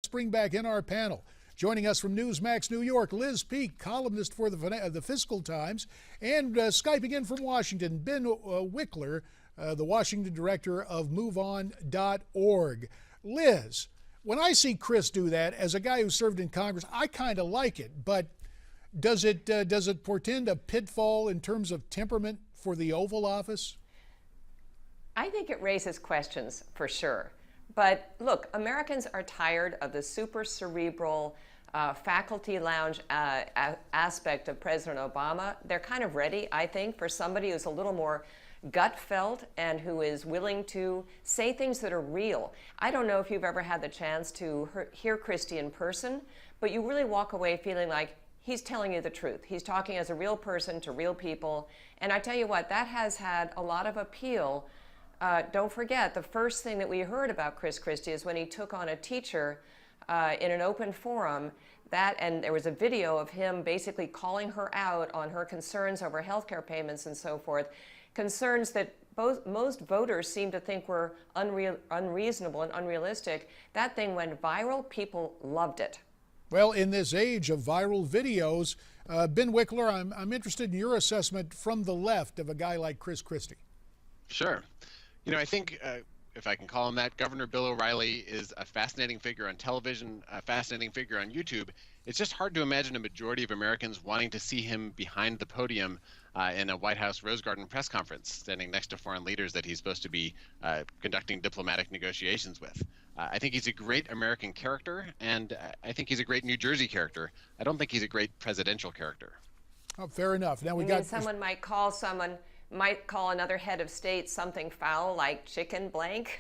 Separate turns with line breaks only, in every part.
bring back in our panel. Joining us from Newsmax New York, Liz Peek, columnist for the Fiscal Times, and Skyping in from Washington, Ben Wikler, the Washington director of MoveOn.org. Liz, when I see Chris do that, as a guy who served in Congress, I kind of like it, but does it portend a pitfall in terms of temperament for the Oval Office?
I think it raises questions for sure. But look, Americans are tired of the super cerebral faculty lounge aspect of President Obama. They're kind of ready, I think, for somebody who's a little more gut felt and who is willing to say things that are real. I don't know if you've ever had the chance to hear Christie in person, but you really walk away feeling like he's telling you the truth. He's talking as a real person to real people. And I tell you what, that has had a lot of appeal. Don't forget, the first thing that we heard about Chris Christie is when he took on a teacher in an open forum, and there was a video of him basically calling her out on her concerns over health care payments and so forth, concerns that most voters seem to think were unreasonable and unrealistic. That thing went viral. People loved it.
Well, in this age of viral videos, Ben Wikler, I'm interested in your assessment from the left of a guy like Chris Christie.
Sure. You know, I think, if I can call him that, Governor Bill O'Reilly is a fascinating figure on television, a fascinating figure on YouTube. It's just hard to imagine a majority of Americans wanting to see him behind the podium in a White House Rose Garden press conference, standing next to foreign leaders that he's supposed to be conducting diplomatic negotiations with. I think he's a great American character, and I think he's a great New Jersey character. I don't think he's a great presidential character.
Oh, fair enough. Now
someone might call another head of state something foul like chicken blank.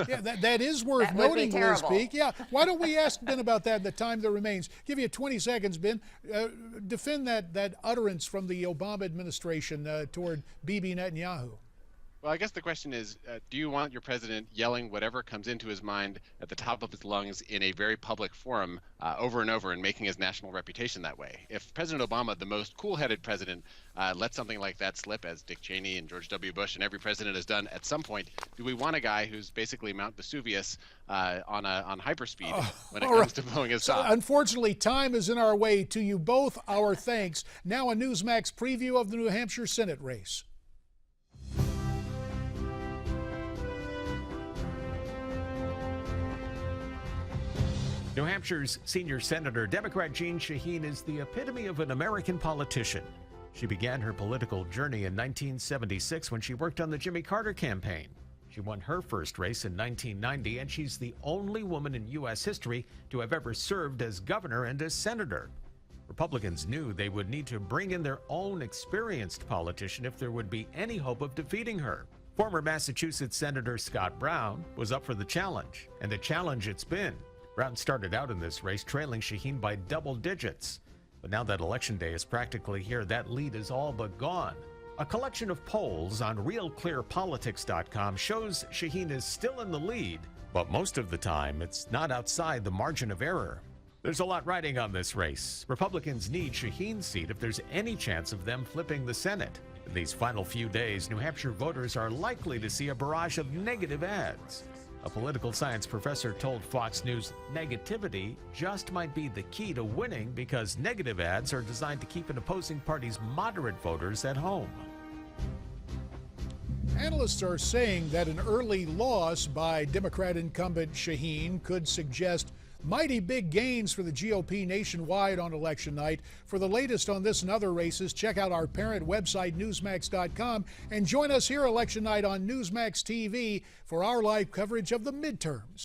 Yeah, that is worth noting, Liz Peek. Yeah, why don't we ask Ben about that in the time that remains? Give you 20 seconds, Ben. Defend that utterance from the Obama administration toward Bibi Netanyahu.
Well, I guess the question is, do you want your president yelling whatever comes into his mind at the top of his lungs in a very public forum over and over and making his national reputation that way? If President Obama, the most cool-headed president, let something like that slip, as Dick Cheney and George W. Bush and every president has done at some point, do we want a guy who's basically Mount Vesuvius on hyperspeed when it comes to blowing his top?
Unfortunately, time is in our way. To you both, our thanks. Now a Newsmax preview of the New Hampshire Senate race.
New Hampshire's senior senator, Democrat Jeanne Shaheen, is the epitome of an American politician. She began her political journey in 1976 when she worked on the Jimmy Carter campaign. She won her first race in 1990, and she's the only woman in U.S. history to have ever served as governor and as senator. Republicans knew they would need to bring in their own experienced politician if there would be any hope of defeating her. Former Massachusetts Senator Scott Brown was up for the challenge, and the challenge it's been. Brown started out in this race trailing Shaheen by double digits. But now that Election Day is practically here, that lead is all but gone. A collection of polls on RealClearPolitics.com shows Shaheen is still in the lead, but most of the time it's not outside the margin of error. There's a lot riding on this race. Republicans need Shaheen's seat if there's any chance of them flipping the Senate. In these final few days, New Hampshire voters are likely to see a barrage of negative ads. A political science professor told Fox News negativity just might be the key to winning because negative ads are designed to keep an opposing party's moderate voters at home.
Analysts are saying that an early loss by Democrat incumbent Shaheen could suggest mighty big gains for the GOP nationwide on election night. For the latest on this and other races, check out our parent website, Newsmax.com, and join us here election night on Newsmax TV for our live coverage of the midterms.